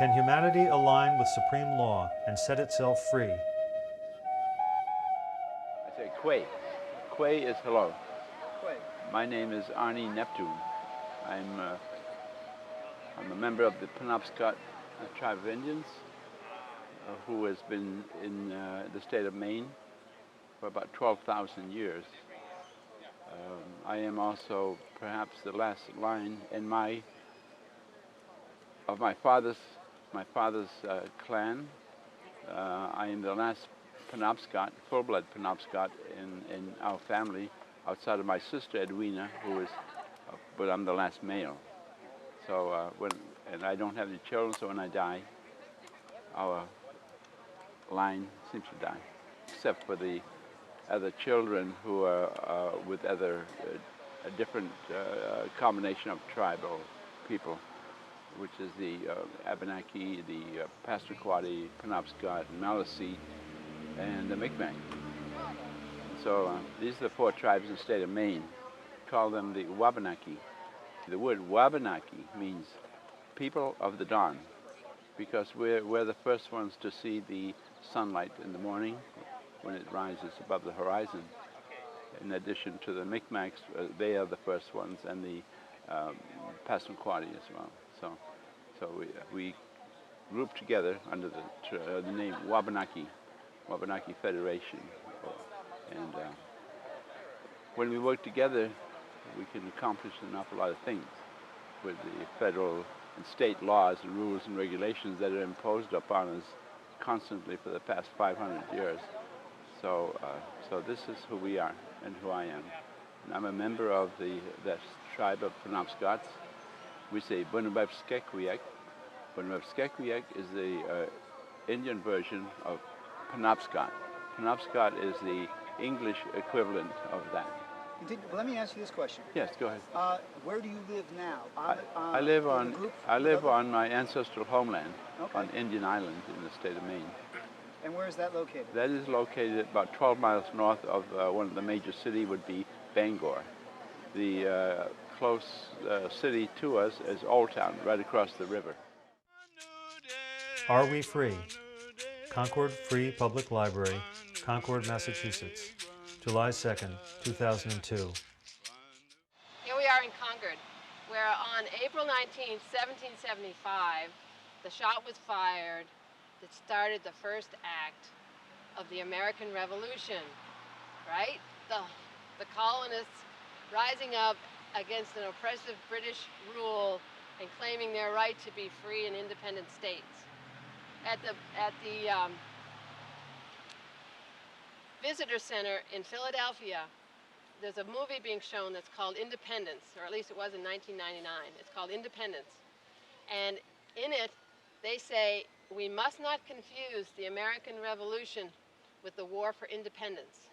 Can humanity align with supreme law and set itself free? I say Quay. Quay is hello. Quay. My name is Arnie Neptune. I'm a member of the Penobscot Tribe of Indians who has been in the state of Maine for about 12,000 years. I am also perhaps the last line in my father's clan. I am the last Penobscot, full-blood Penobscot in our family, outside of my sister Edwina, who is, but I'm the last male. So and I don't have any children, so when I die, our line seems to die, except for the other children who are with other a different combination of tribal people, which is the Wabanaki, the Passamaquoddy, Penobscot, Maliseet, and the Micmac. So these are the 4 tribes in the state of Maine. We call them the Wabanaki. The word Wabanaki means people of the dawn, because we're the first ones to see the sunlight in the morning when it rises above the horizon. In addition to the Micmacs, they are the first ones, and the Passamaquoddy as well. So we grouped together under the name Wabanaki Federation. And when we work together, we can accomplish an awful lot of things with the federal and state laws and rules and regulations that are imposed upon us constantly for the past 500 years. So this is who we are and who I am. And I'm a member of that tribe of Penobscots. We say Bunabepskekwiek. Bunabepskekwiek is the Indian version of Penobscot. Penobscot is the English equivalent of that. Let me ask you this question. Yes, go ahead. Where do you live now? I live on my ancestral homeland, okay, on Indian Island in the state of Maine. And where is that located? That is located about 12 miles north of one of the major cities, would be Bangor. The close city to us is Old Town, right across the river. Are we free? Concord Free Public Library, Concord, Massachusetts, July 2nd, 2002. Here we are in Concord, where on April 19, 1775, the shot was fired that started the first act of the American Revolution, right? The colonists rising up against an oppressive British rule and claiming their right to be free and independent states. At the Visitor Center in Philadelphia, there's a movie being shown that's called Independence, or at least it was in 1999. It's called Independence. And in it, they say, we must not confuse the American Revolution with the War for Independence.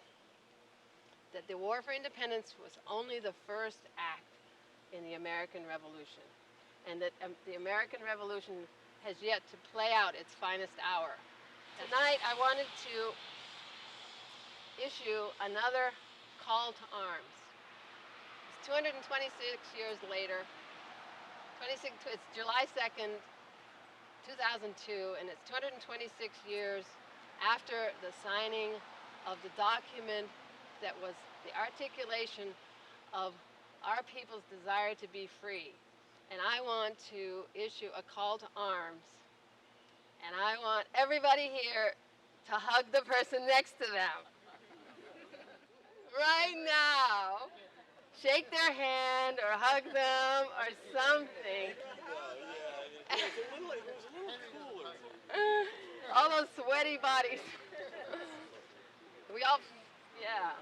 That the War for Independence was only the first act in the American Revolution. And that the American Revolution has yet to play out its finest hour. Tonight, I wanted to issue another call to arms. It's 226 years later. It's July 2nd, 2002, and it's 226 years after the signing of the document that was the articulation of our people's desire to be free. And I want to issue a call to arms. And I want everybody here to hug the person next to them. Right now. Shake their hand or hug them or something. All those sweaty bodies. Yeah.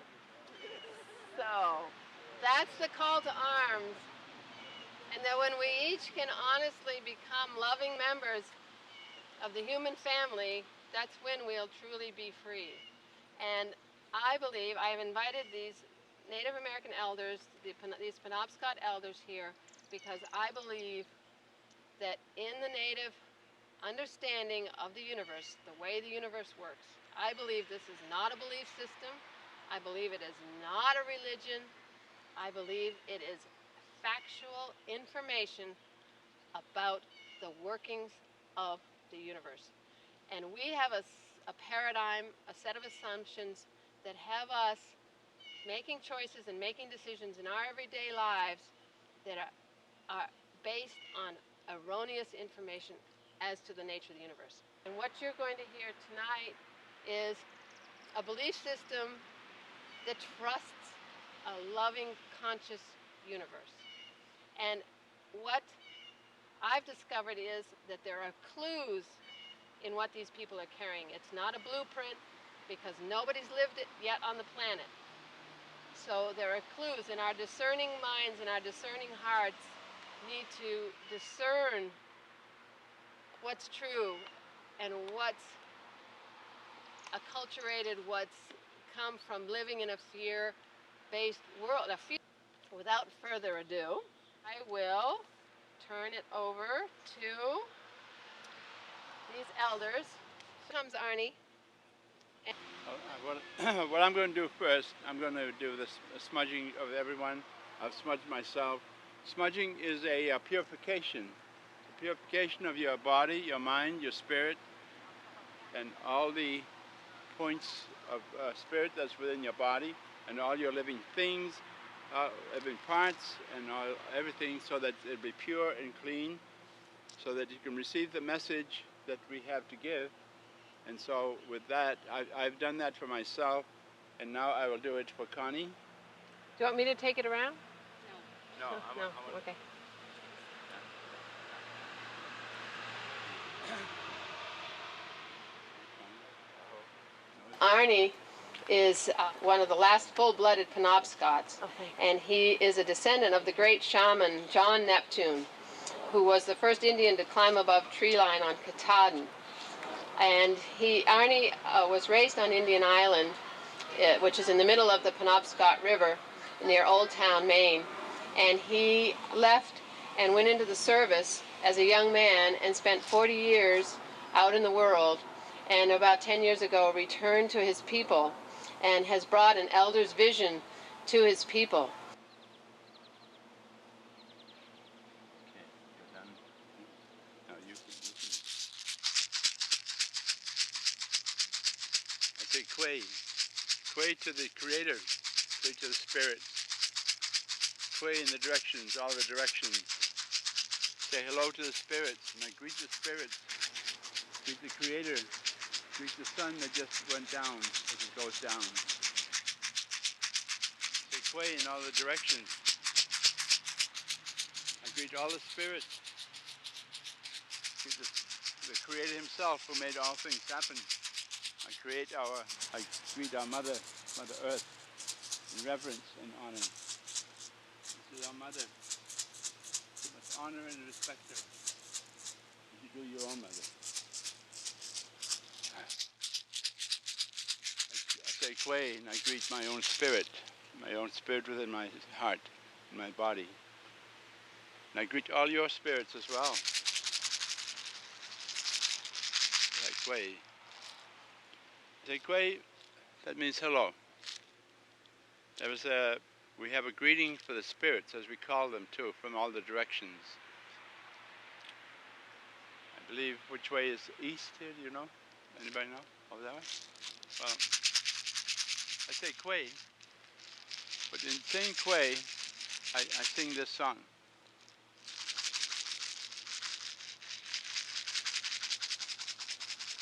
So, that's the call to arms. And that when we each can honestly become loving members of the human family, that's when we'll truly be free. And I believe I have invited these Native American elders, these Penobscot elders here, because I believe that in the Native understanding of the universe, the way the universe works, I believe this is not a belief system. I believe it is not a religion. I believe it is factual information about the workings of the universe. And we have a paradigm, a set of assumptions that have us making choices and making decisions in our everyday lives that are based on erroneous information as to the nature of the universe. And what you're going to hear tonight is a belief system that trusts a loving, conscious universe. And what I've discovered is that there are clues in what these people are carrying. It's not a blueprint because nobody's lived it yet on the planet. So there are clues, and our discerning minds and our discerning hearts need to discern what's true and what's acculturated, what's come from living in a fear-based world. Without further ado, I will turn it over to these elders. Here comes Arnie. What I'm going to do first, I'm going to do this smudging of everyone. I've smudged myself. Smudging is a purification. A purification of your body, your mind, your spirit, and all the points of spirit that's within your body, and all your living things, living parts, and everything, so that it'll be pure and clean, so that you can receive the message that we have to give. And so with that, I've done that for myself, and now I will do it for Connie. Do you want me to take it around? No. No, okay. Arnie is one of the last full-blooded Penobscots, and he is a descendant of the great shaman John Neptune, who was the first Indian to climb above tree line on Katahdin. And Arnie was raised on Indian Island, which is in the middle of the Penobscot River near Old Town, Maine. And he left and went into the service as a young man and spent 40 years out in the world, and about 10 years ago returned to his people and has brought an elder's vision to his people. Quay to the Creator, quay to the Spirit, quay in the directions, all the directions. Say hello to the spirits, and I greet the spirits, greet the Creator, greet the sun that just went down as it goes down. Say quay in all the directions. I greet all the spirits, greet the Creator Himself who made all things happen. I greet our Mother Earth, in reverence and honor. This is our Mother. You must honor and respect her, as you do your own mother. I say Kwei, and I greet my own spirit within my heart, in my body. And I greet all your spirits as well. Like Kwei. Say Kwei, that means hello. We have a greeting for the spirits, as we call them too, from all the directions. I believe, which way is east here, do you know? Anybody know? Over that way? Well, I say Kwei, but in saying Kwei, I sing this song.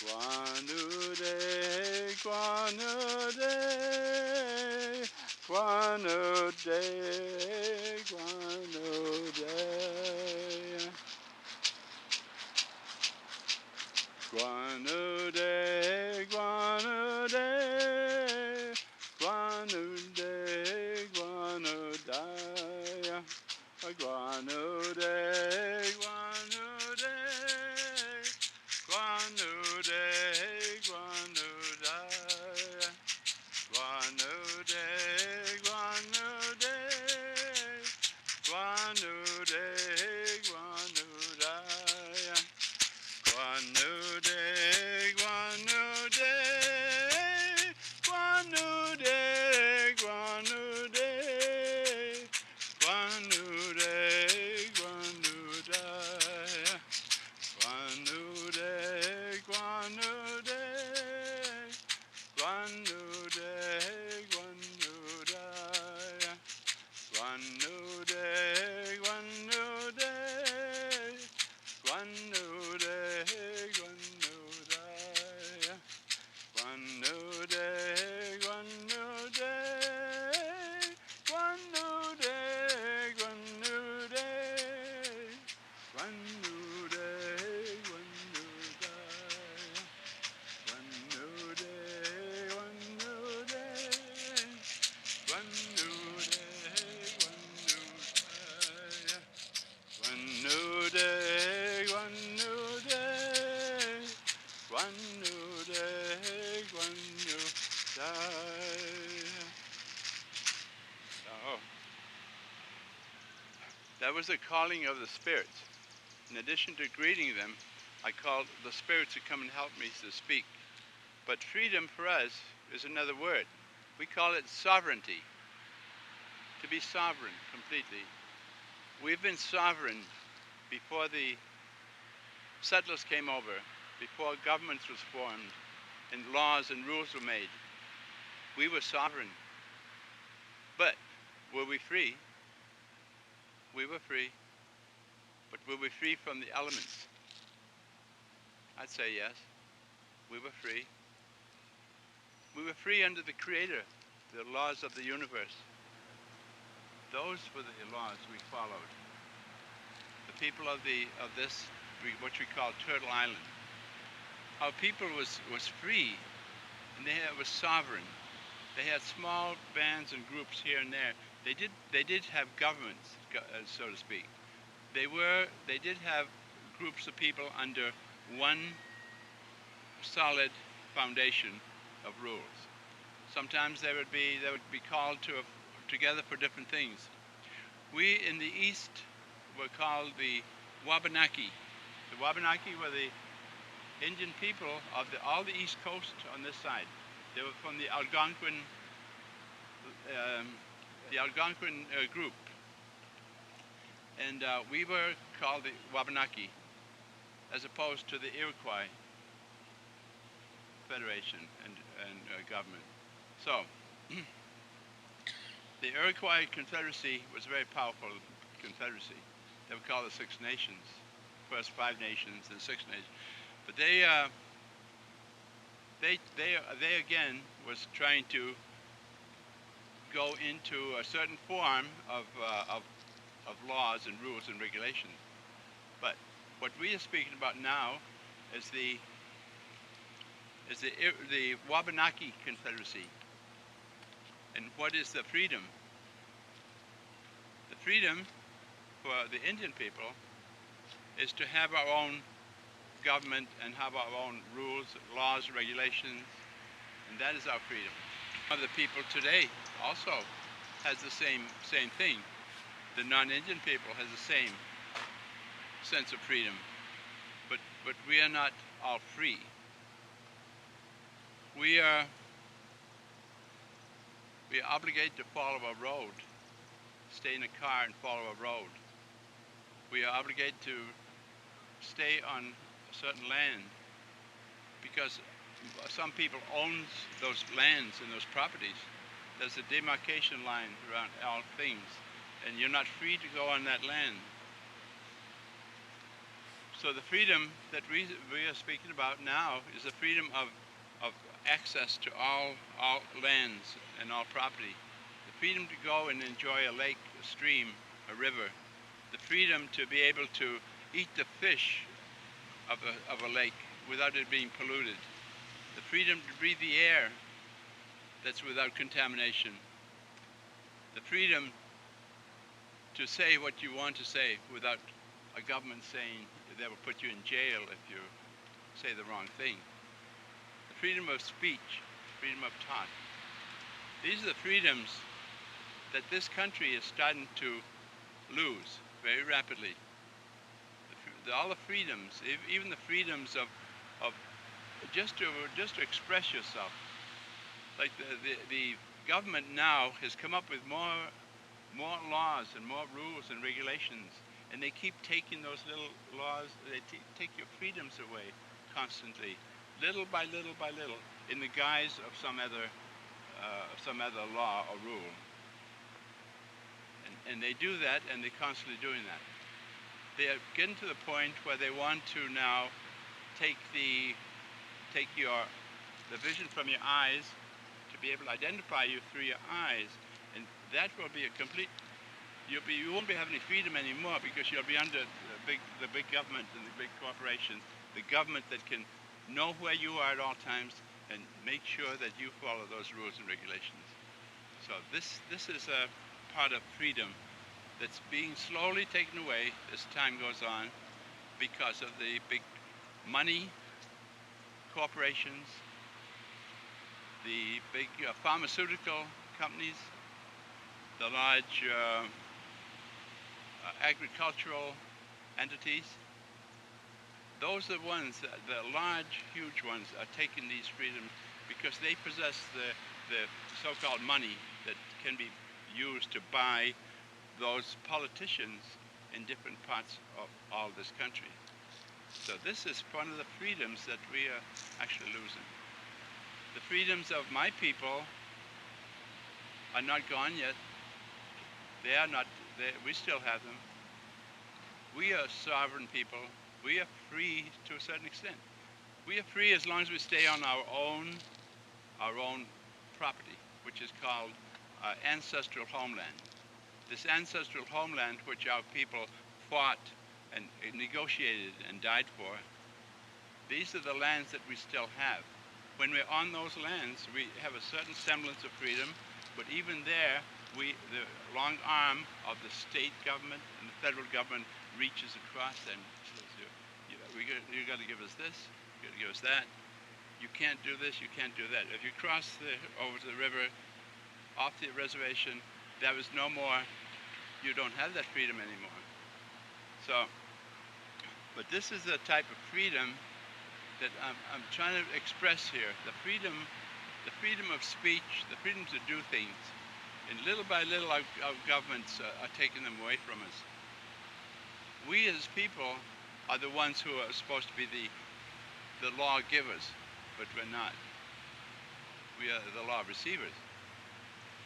Guanude, Guanude, Guanude, Guanude, Guanude, Guanude, Guanude, Guanudaya, Guanude, Guanude, Guanude, Guanudaya, Guanude, Guanude, Guanude, Guanudaya, Guanude, Guanude. That was the calling of the spirits. In addition to greeting them, I called the spirits to come and help me to speak. But freedom for us is another word. We call it sovereignty. To be sovereign completely. We've been sovereign before the settlers came over, before governments was formed, and laws and rules were made. We were sovereign. But were we free? We were free. But were we free from the elements? I'd say yes. We were free. We were free under the Creator, the laws of the universe. Those were the laws we followed. The people of this, what we call Turtle Island. Our people was free, and was sovereign. They had small bands and groups here and there. They did have governments, so to speak. They did have groups of people under one solid foundation of rules. Sometimes they would be called together for different things. We in the East were called the Wabanaki. The Wabanaki were the Indian people of all the East Coast on this side. They were from the Algonquin group. And we were called the Wabanaki, as opposed to the Iroquois Federation and government. So, the Iroquois Confederacy was a very powerful confederacy. They were called the Six Nations. First 5 nations, then 6 nations. But they again was trying to go into a certain form of laws and rules and regulations. But what we are speaking about now is the Wabanaki Confederacy. And what is the freedom? The freedom for the Indian people is to have our own government and have our own rules, laws, regulations, and that is our freedom. Other people today also has the same thing. The non-Indian people has the same sense of freedom, but we are not all free. We are obligated to follow a road, stay in a car and follow a road. We are obligated to stay on a certain land because some people own those lands and those properties. There's a demarcation line around all things, and you're not free to go on that land. So the freedom that we are speaking about now is the freedom of access to all lands and all property. The freedom to go and enjoy a lake, a stream, a river. The freedom to be able to eat the fish of a lake without it being polluted. The freedom to breathe the air that's without contamination. The freedom to say what you want to say without a government saying they will put you in jail if you say the wrong thing. The freedom of speech, freedom of thought. These are the freedoms that this country is starting to lose very rapidly. All the freedoms, even the freedoms of just to express yourself. Like the government now has come up with more laws and more rules and regulations, and they keep taking those little laws, they take your freedoms away constantly, little by little by little, in the guise of some other law or rule. And they do that, and they're constantly doing that. they are getting to the point where they want to now take the vision from your eyes to be able to identify you through your eyes, and that will be a complete. You won't be having any freedom anymore because you'll be under the big government and the big corporations, the government that can know where you are at all times and make sure that you follow those rules and regulations. So this is a part of freedom that's being slowly taken away as time goes on because of the big money corporations, the big pharmaceutical companies, the large agricultural entities. Those are the ones, the large, huge ones, are taking these freedoms because they possess the so-called money that can be used to buy those politicians in different parts of all this country. So this is one of the freedoms that we are actually losing. The freedoms of my people are not gone yet. They are not. We still have them. We are sovereign people. We are free to a certain extent. We are free as long as we stay on our own property, which is called ancestral homeland. This ancestral homeland, which our people fought and negotiated and died for, these are the lands that we still have. When we're on those lands, we have a certain semblance of freedom, but even there, the long arm of the state government and the federal government reaches across and says, you got to give us this, you got to give us that. You can't do this, you can't do that. If you cross over to the river, off the reservation, there was no more, you don't have that freedom anymore. So, but this is the type of freedom that I'm trying to express here. The freedom of speech, the freedom to do things. And little by little, our governments are taking them away from us. We as people are the ones who are supposed to be the law givers, but we're not. We are the law receivers.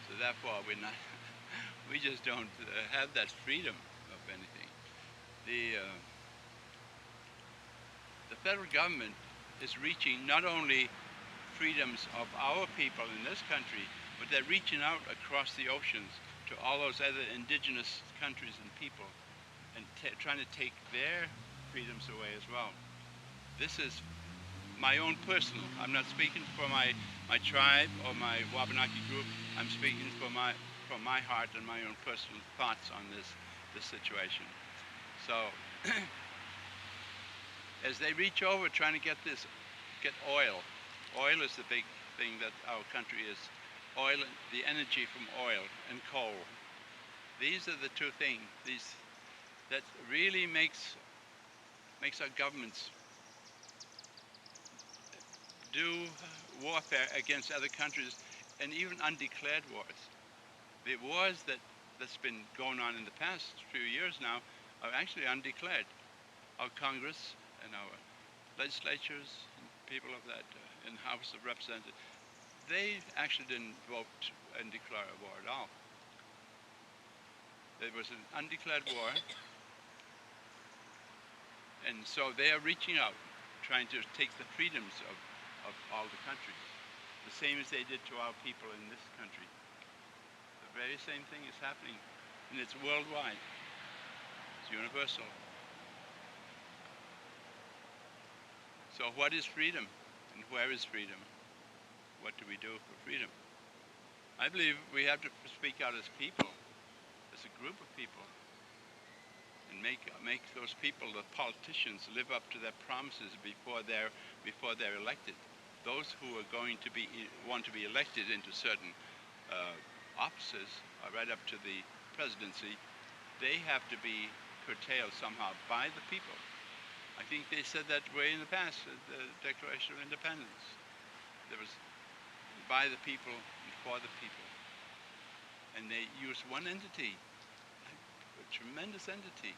So therefore, we're not. We just don't have that freedom of anything. The federal government is reaching not only freedoms of our people in this country, but they're reaching out across the oceans to all those other indigenous countries and people and trying to take their freedoms away as well. This is my own personal. I'm not speaking for my tribe or my Wabanaki group. I'm speaking from my heart and my own personal thoughts on this situation. So as they reach over trying to get oil. Oil is the big thing that our country is. Oil, the energy from oil and coal. These are the two things. That really makes our governments do warfare against other countries and even undeclared wars. The wars that's been going on in the past few years now are actually undeclared. Our Congress and our legislatures and people of that in the House of Representatives, they actually didn't vote and declare a war at all. There was an undeclared war, and so they are reaching out, trying to take the freedoms of all the countries, the same as they did to our people in this country. The very same thing is happening, and it's worldwide. It's universal. So what is freedom, and where is freedom? What do we do for freedom? I believe we have to speak out as people, as a group of people, and make those people, the politicians, live up to their promises before they're elected. Those who are going to want to be elected into certain offices, right up to the presidency, they have to be curtailed somehow by the people. I think they said that way in the past, the Declaration of Independence. There was by the people and for the people. And they use one entity, a tremendous entity,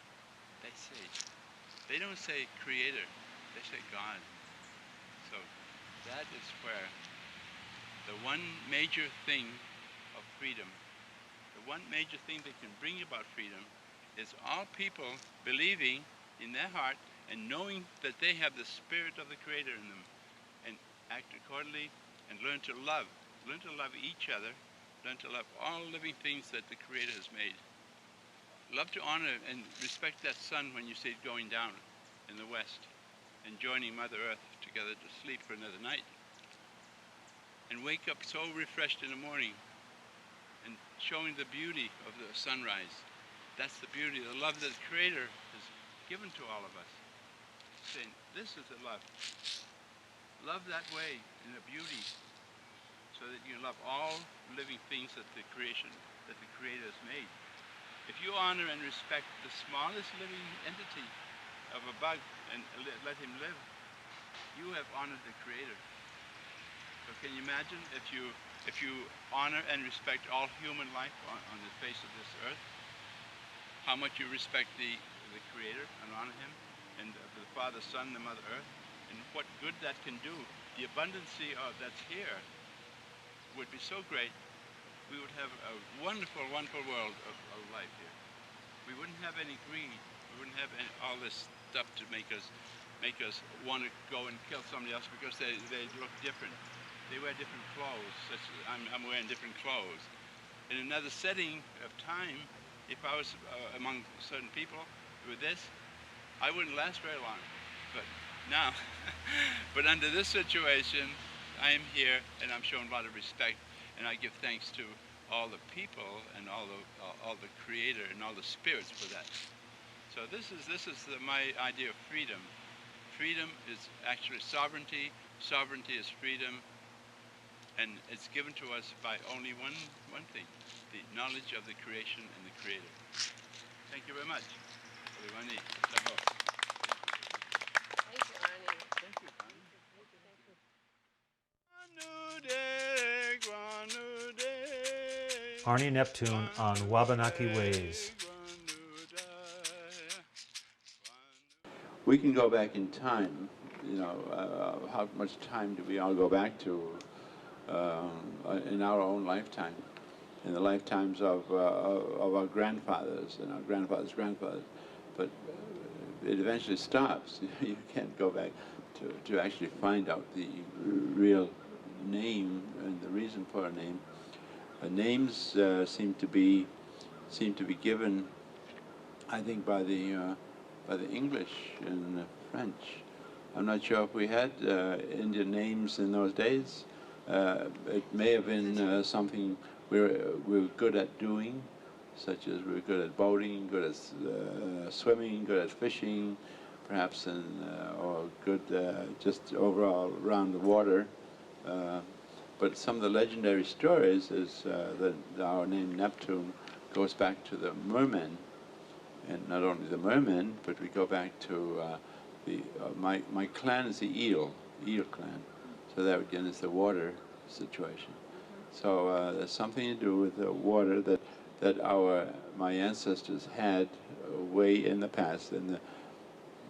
they say. They don't say creator, they say God. So that is where the one major thing of freedom, the one major thing that can bring about freedom It's all people believing in their heart and knowing that they have the spirit of the Creator in them, and act accordingly and learn to love. Learn to love each other. Learn to love all living things that the Creator has made. Love to honor and respect that sun when you see it going down in the west, and joining Mother Earth together to sleep for another night. And wake up so refreshed in the morning and showing the beauty of the sunrise. That's the beauty, the love that the Creator has given to all of us. Saying, this is the love. Love that way in the beauty, so that you love all living things that the creation, that the Creator has made. If you honor and respect the smallest living entity of a bug and let him live, you have honored the Creator. So can you imagine if you honor and respect all human life on the face of this earth, how much you respect the Creator and honor Him, and the Father, Son, the Mother Earth, and what good that can do. The abundancy that's here would be so great. We would have a wonderful, wonderful world of life here. We wouldn't have any greed. We wouldn't have all this stuff to make us want to go and kill somebody else because they look different. They wear different clothes. I'm wearing different clothes. In another setting of time, if I was among certain people with this, I wouldn't last very long. But now, but under this situation, I am here and I'm showing a lot of respect, and I give thanks to all the people and all the Creator and all the spirits for that. So this is my idea of freedom. Freedom is actually sovereignty. Sovereignty is freedom, and it's given to us by only one thing: the knowledge of the creation and the Creator. Thank you very much. Thank you, Arnie. Thank you, Arnie Neptune on Wabanaki Ways. We can go back in time, how much time do we all go back to in our own lifetime, in the lifetimes of our grandfathers and our grandfathers' grandfathers, but it eventually stops. You can't go back to actually find out the real name and the reason for a name. Names seem to be given, I think, by the English and the French. I'm not sure if we had Indian names in those days. It may have been something we were good at doing, such as we were good at boating, good at swimming, good at fishing, perhaps, or good just overall around the water. But some of the legendary stories is that our name Neptune goes back to the mermen. And not only the mermen, but we go back to my clan is the eel clan. So that again is the water situation. So there's something to do with the water that my ancestors had way in the past, and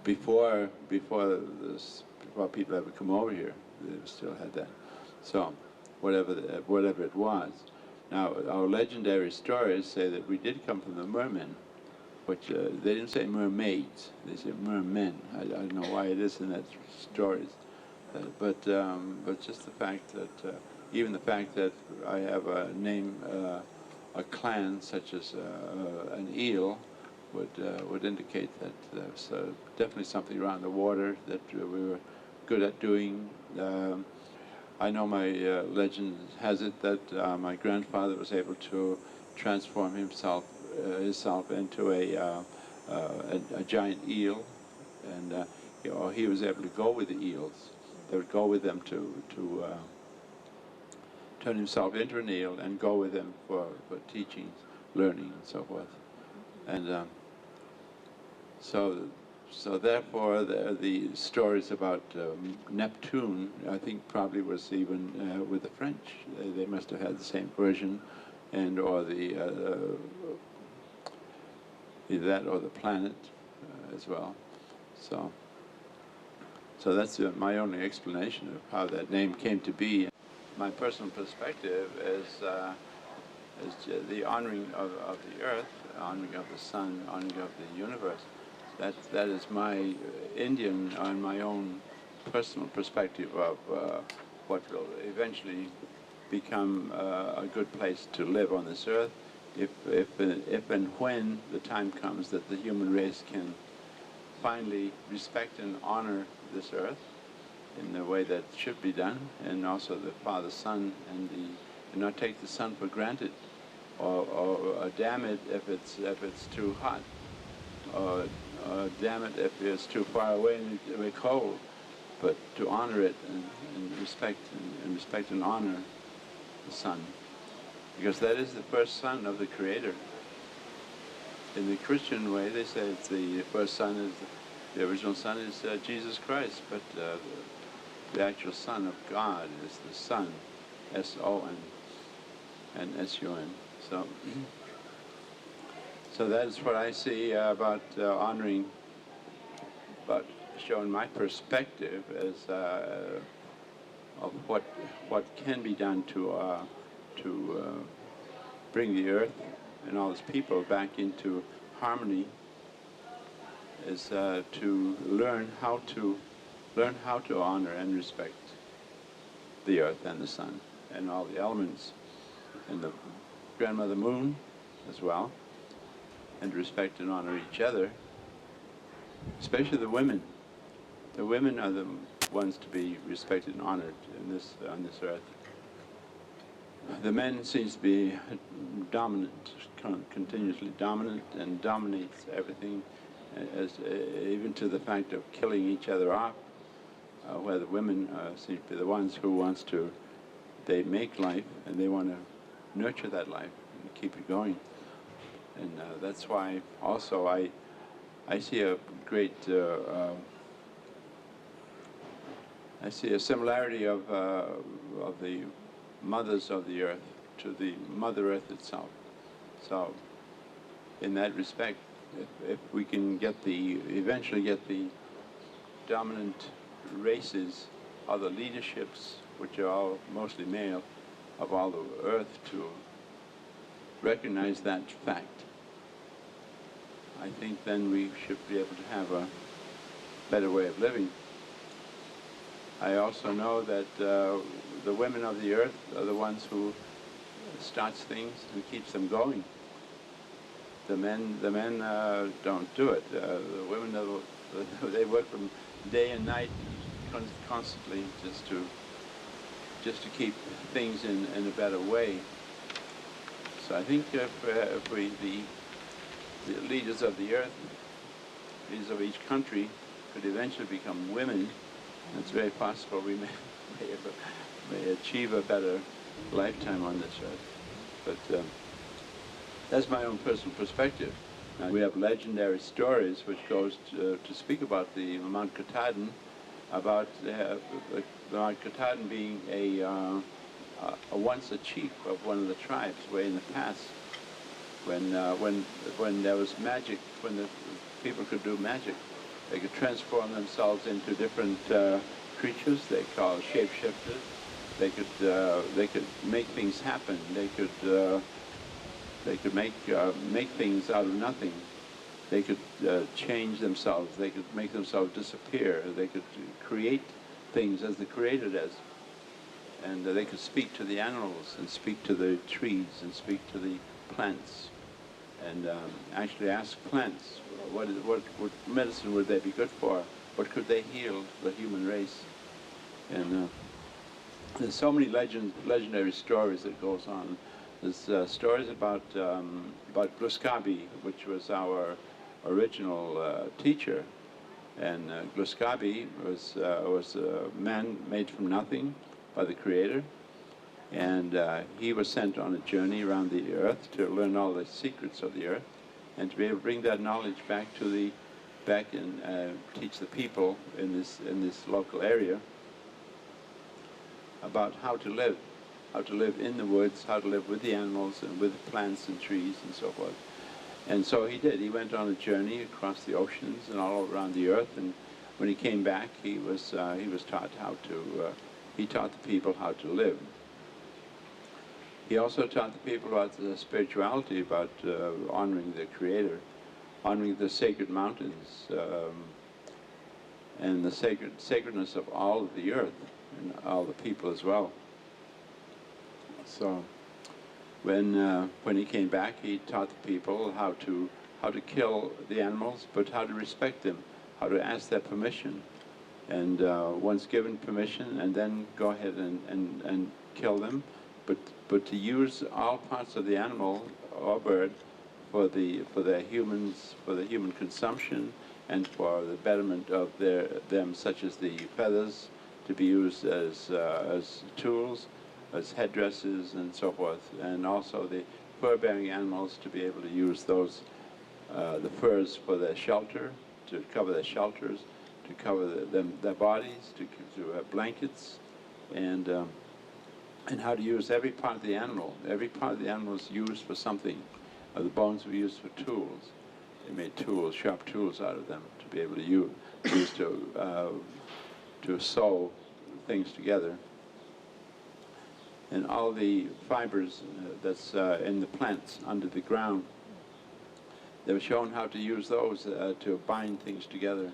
before people ever come over here, they still had that. So whatever it was. Now our legendary stories say that we did come from the mermen. Which they didn't say mermaids, they said mermen. I don't know why it is in that stories, but just the fact that even the fact that I have a name, a clan such as an eel, would indicate that there's definitely something around the water that we were good at doing. I know my legend has it that my grandfather was able to transform himself into a giant eel, and he was able to go with the eels. They would go with them to turn himself into an eel and go with them for teaching, learning, and so forth. And so therefore the stories about Neptune, I think, probably was even with the French. They must have had the same version, or either that or the planet as well. So that's my only explanation of how that name came to be. My personal perspective is the honoring of the earth, honoring of the sun, honoring of the universe. That is my Indian and my own personal perspective of what will eventually become a good place to live on this earth, if and when the time comes that the human race can finally respect and honor this earth in the way that should be done, and also the Father, Son, and not take the sun for granted, or damn it if it's too hot, or damn it if it's too far away and we're cold, but to honor it and respect and honor the sun, because that is the first son of the Creator. In the Christian way, they say it's the first son is the original son is Jesus Christ, but the actual Son of God is the Son, S-O-N and S-U-N. So that is what I see about honoring, about showing my perspective as of what can be done to bring the earth and all its people back into harmony, is to learn how to honor and respect the earth and the sun and all the elements, and the Grandmother Moon as well, and respect and honor each other, especially the women. The women are the ones to be respected and honored on this earth. The men seems to be dominant, continuously dominant, and dominates everything, even to the fact of killing each other off, where the women seem to be the ones who they make life and they want to nurture that life and keep it going. And that's why also I see a great I see a similarity of the mothers of the earth to the Mother Earth itself. So in that respect, if we can eventually get the dominant races, or the leaderships, which are all mostly male, of all the earth, to recognize that fact, I think then we should be able to have a better way of living. I also know that the women of the earth are the ones who starts things and keeps them going. The men don't do it. The women, they work from day and night constantly just to keep things in a better way. So I think if we, the leaders of the earth, leaders of each country, could eventually become women, it's very possible we may achieve a better lifetime on this earth. But that's my own personal perspective. We have legendary stories which goes to speak about the Mount Katahdin, about Mount Katahdin being once a chief of one of the tribes way in the past, when there was magic, when the people could do magic. They could transform themselves into different creatures they call shapeshifters. They could make things happen. They could make things out of nothing. They could change themselves. They could make themselves disappear. They could create things as the Creator does. And they could speak to the animals and speak to the trees and speak to the plants, and actually ask plants what medicine would they be good for? What could they heal the human race? And there's so many legendary stories that goes on. There's stories about Gluskabi, which was our original teacher, and Gluskabi was a man made from nothing by the Creator, and he was sent on a journey around the earth to learn all the secrets of the earth, and to be able to bring that knowledge back and teach the people in this local area about how to live in the woods, how to live with the animals and with the plants and trees and so forth. And so he did. He went on a journey across the oceans and all around the earth, and when he came back, he was taught he taught the people how to live. He also taught the people about the spirituality, about honoring the Creator, honoring the sacred mountains, and the sacredness of all of the earth and all the people as well. So when he came back, he taught the people how to kill the animals, but how to respect them, how to ask their permission, and once given permission, and then go ahead and kill them, but to use all parts of the animal or bird for the human consumption and for the betterment of them, such as the feathers to be used as tools, as headdresses and so forth, and also the fur-bearing animals to be able to use those, the furs for their shelter, to cover their shelters, to cover their bodies, to have blankets, and how to use every part of the animal. Every part of the animal is used for something. The bones were used for tools. They made tools, sharp tools out of them to be able to use to sew things together. And all the fibers that's in the plants under the ground, they were shown how to use those to bind things together.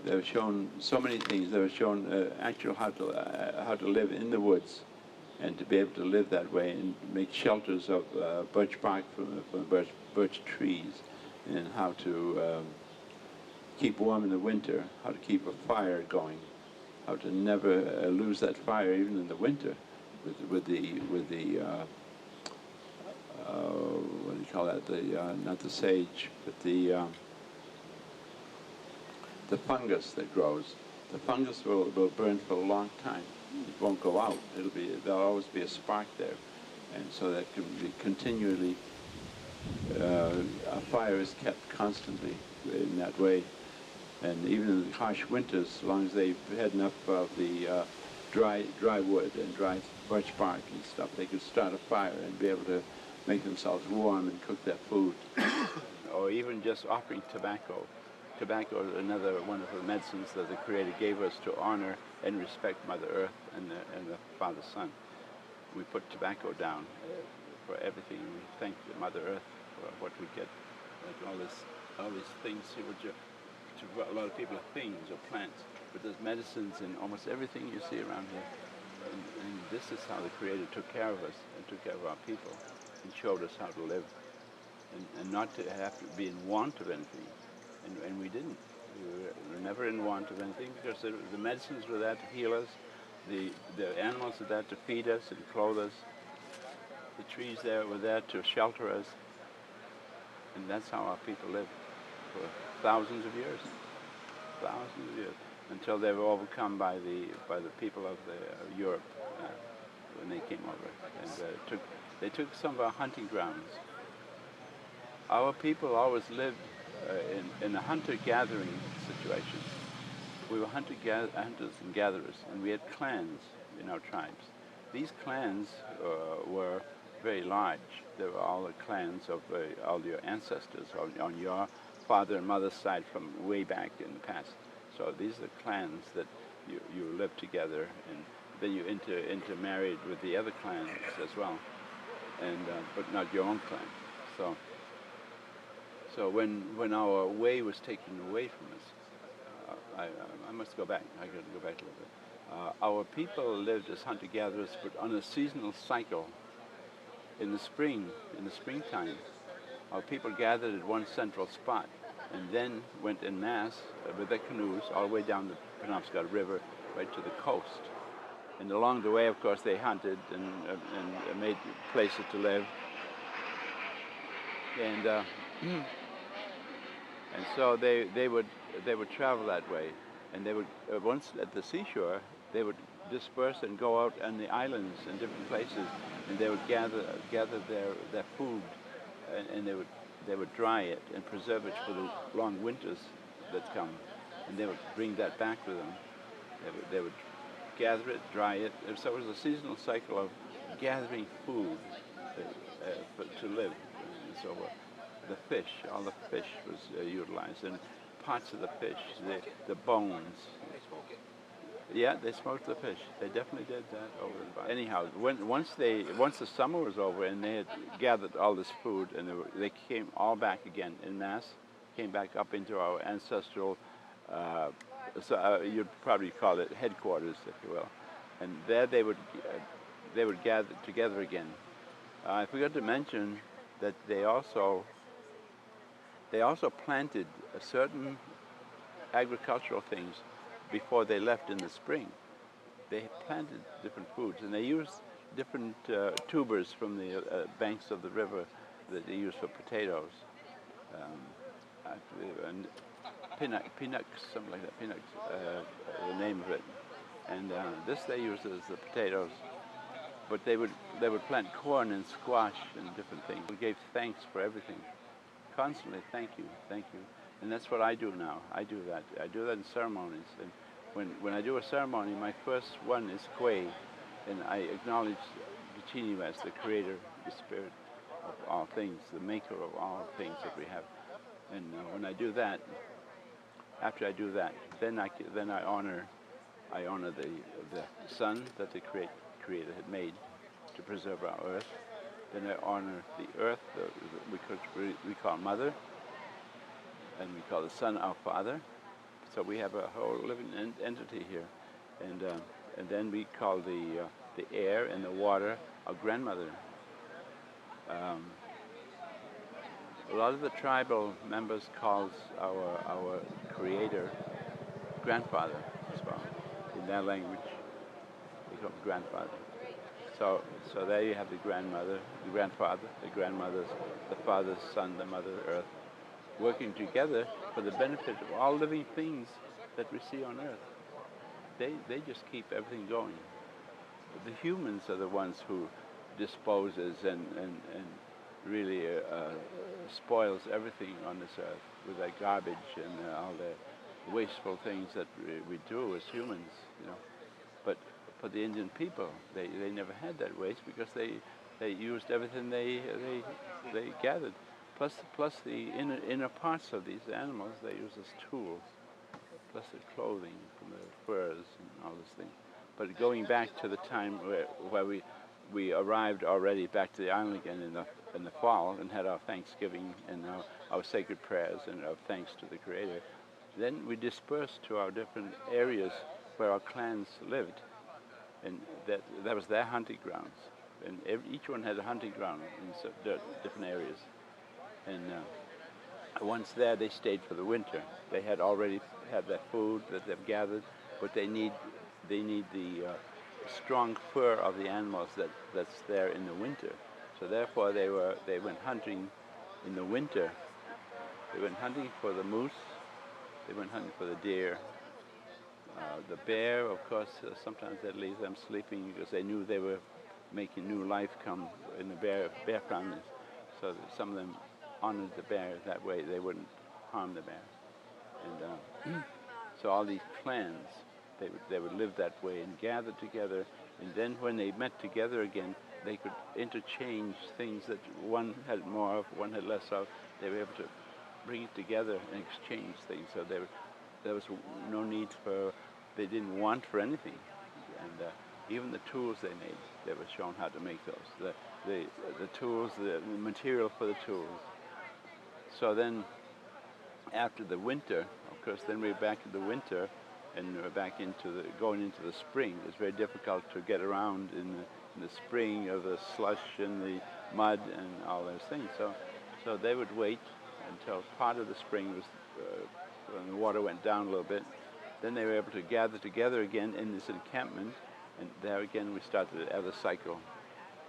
They were shown so many things. They were shown actually how to live in the woods, and to be able to live that way and make shelters of birch bark from birch trees, and how to keep warm in the winter, how to keep a fire going, how to never lose that fire even in the winter, with the what do you call that? Not the sage, but the fungus that grows. The fungus will burn for a long time. It won't go out. There'll always be a spark there, and so that can be continually. A fire is kept constantly in that way, and even in the harsh winters, as long as they've had enough of the dry wood and dry birch bark and stuff, they could start a fire and be able to make themselves warm and cook their food. Or even just offering tobacco. Tobacco is another wonderful medicines that the Creator gave us to honor and respect Mother Earth and the Father Son. We put tobacco down for everything. We thank the Mother Earth for what we get. Like all these things, which are, to a lot of people are things or plants, but there's medicines in almost everything you see around here. And this is how the Creator took care of us and took care of our people and showed us how to live, and not to have to be in want of anything. And we didn't. We were never in want of anything, because the medicines were there to heal us, the animals were there to feed us and clothe us, the trees there were there to shelter us, and that's how our people lived for thousands of years, until they were overcome by the people of Europe when they came over, and they took some of our hunting grounds. Our people always lived in a hunter-gathering situation. We were hunters and gatherers, and we had clans in our tribes. These clans were very large. They were all the clans of all your ancestors on your father and mother's side from way back in the past. So these are the clans that you live together, and then you intermarried with the other clans as well, and but not your own clan. So when our way was taken away from us, I must go back. I got to go back a little bit. Our people lived as hunter-gatherers, but on a seasonal cycle. In the springtime, our people gathered at one central spot, and then went en masse with their canoes all the way down the Penobscot River, right to the coast. And along the way, of course, they hunted and made places to live. And so they would travel that way, and they would once at the seashore, they would disperse and go out on the islands and different places, and they would gather their food, and they would dry it and preserve it for the long winters that come, and they would bring that back with them. They would gather it, dry it. And so it was a seasonal cycle of gathering food to live, and so forth. The fish, all the fish was utilized, and parts of the fish, the bones, Yeah, they smoked the fish. They definitely did that over and by. Anyhow, once the summer was over and they had gathered all this food and they came all back again in mass, came back up into our ancestral, you'd probably call it headquarters, if you will, and there they would gather together again. I forgot to mention that they also planted certain agricultural things before they left in the spring. They planted different foods, and they used different tubers from the banks of the river that they used for potatoes. And Pinux, something like that, Pinux, the name of it. And this they used as the potatoes. But they would plant corn and squash and different things. We gave thanks for everything. Constantly, thank you. And that's what I do now. I do that in ceremonies. And when I do a ceremony, my first one is Kwe, and I acknowledge Gichinyu as the creator, the spirit of all things, the maker of all things that we have. And when I do that, after I do that, then I honor the sun that the Creator had made to preserve our earth. Then I honor the earth, we call Mother, and we call the sun our Father. So we have a whole living entity here, and then we call the air and the water our grandmother. A lot of the tribal members calls our Creator grandfather as well. In their language, we call him grandfather. So there you have the grandmother, the grandfather, the grandmothers, the father, son, the mother, earth, working together for the benefit of all living things that we see on earth. They just keep everything going. The humans are the ones who disposes and really spoils everything on this earth with that garbage and all the wasteful things that we do as humans, you know. But for the Indian people, they never had that waste because they used everything they gathered. Plus the inner parts of these animals they use as tools, plus the clothing from the furs and all this thing. But going back to the time where we arrived already back to the island again in the fall and had our Thanksgiving and our sacred prayers and our thanks to the Creator, then we dispersed to our different areas where our clans lived, and that was their hunting grounds. And each one had a hunting ground in different areas. And once there, they stayed for the winter. They had already had their food that they've gathered, but they need the strong fur of the animals that's there in the winter. So therefore, they went hunting in the winter. They went hunting for the moose. They went hunting for the deer. The bear, of course, sometimes they'd leave them sleeping because they knew they were making new life come in the bear families. So that some of them honored the bear that way. They wouldn't harm the bear. And so all these clans, they would live that way and gather together. And then when they met together again, they could interchange things that one had more of, one had less of. They were able to bring it together and exchange things. So there was no need for, they didn't want for anything. And even the tools they made, they were shown how to make those. The tools, the material for the tools. So then after the winter, of course, then we're back in the winter and we're back going into the spring. It's very difficult to get around in the spring of the slush and the mud and all those things. So they would wait until part of the spring was, when the water went down a little bit. Then they were able to gather together again in this encampment, and there again we started another cycle.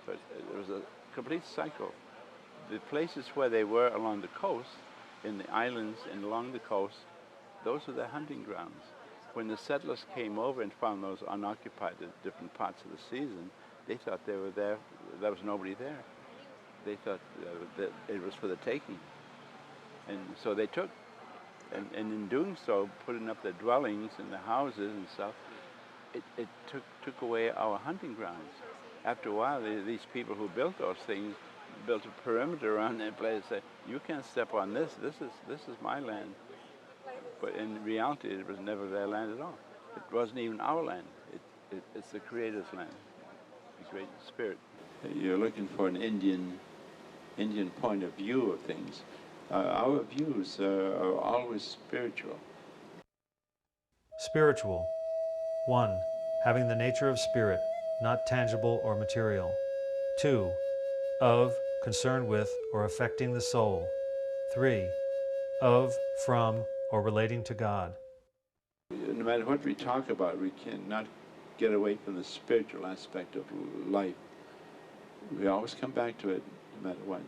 But it was a complete cycle. The places where they were along the coast, in the islands and along the coast, those were their hunting grounds. When the settlers came over and found those unoccupied at different parts of the season, they thought they were there, there was nobody there. They thought that it was for the taking. And so they took, and in doing so, putting up their dwellings and the houses and stuff, it took away our hunting grounds. After a while, these people who built those things built a perimeter around that place. Said, "You can't step on this. This is my land." But in reality, it was never their land at all. It wasn't even our land. It's the Creator's land, the Great Spirit. You're looking for an Indian point of view of things. Our views are always spiritual. Spiritual. 1. Having the nature of spirit, not tangible or material. 2. Of, concerned with, or affecting the soul. 3. Of, from, or relating to God. No matter what we talk about, we cannot get away from the spiritual aspect of life. We always come back to it, no matter what.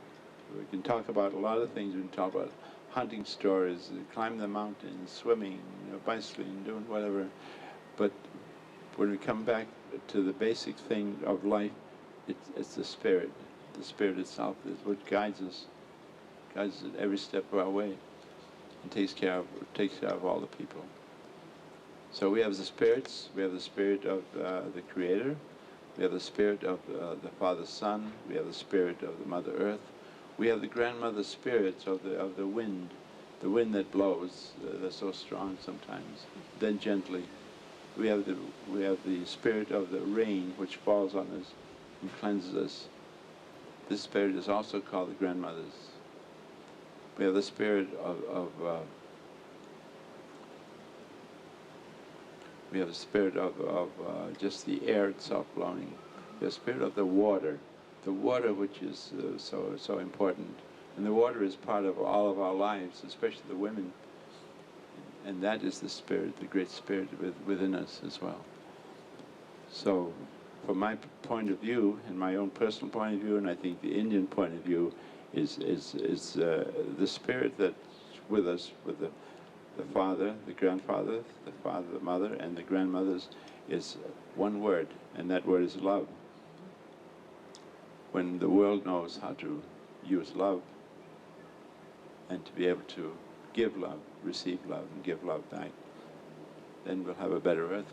We can talk about a lot of things. We can talk about hunting stories, climbing the mountains, swimming, bicycling, doing whatever. But when we come back to the basic thing of life, it's the Spirit. The Spirit itself is what guides us at every step of our way, and takes care of all the people. So we have the spirits. We have the spirit of the Creator. We have the spirit of the Father Son. We have the spirit of the Mother Earth. We have the grandmother spirits of the wind that blows. They're so strong sometimes. Then gently. We have the spirit of the rain which falls on us and cleanses us. This spirit is also called the grandmothers. We have the spirit of just the air itself blowing. The spirit of the water which is so important. And the water is part of all of our lives, especially the women. And that is the Spirit, the Great Spirit within us as well. So, from my point of view, and my own personal point of view, and I think the Indian point of view, is the Spirit that's with us, with the father, the grandfather, the father, the mother, and the grandmothers, is one word, and that word is love. When the world knows how to use love, and to be able to give love, receive love, and give love back, then we'll have a better earth.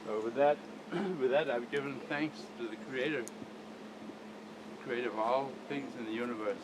So with that, I've given thanks to the Creator of all things in the universe.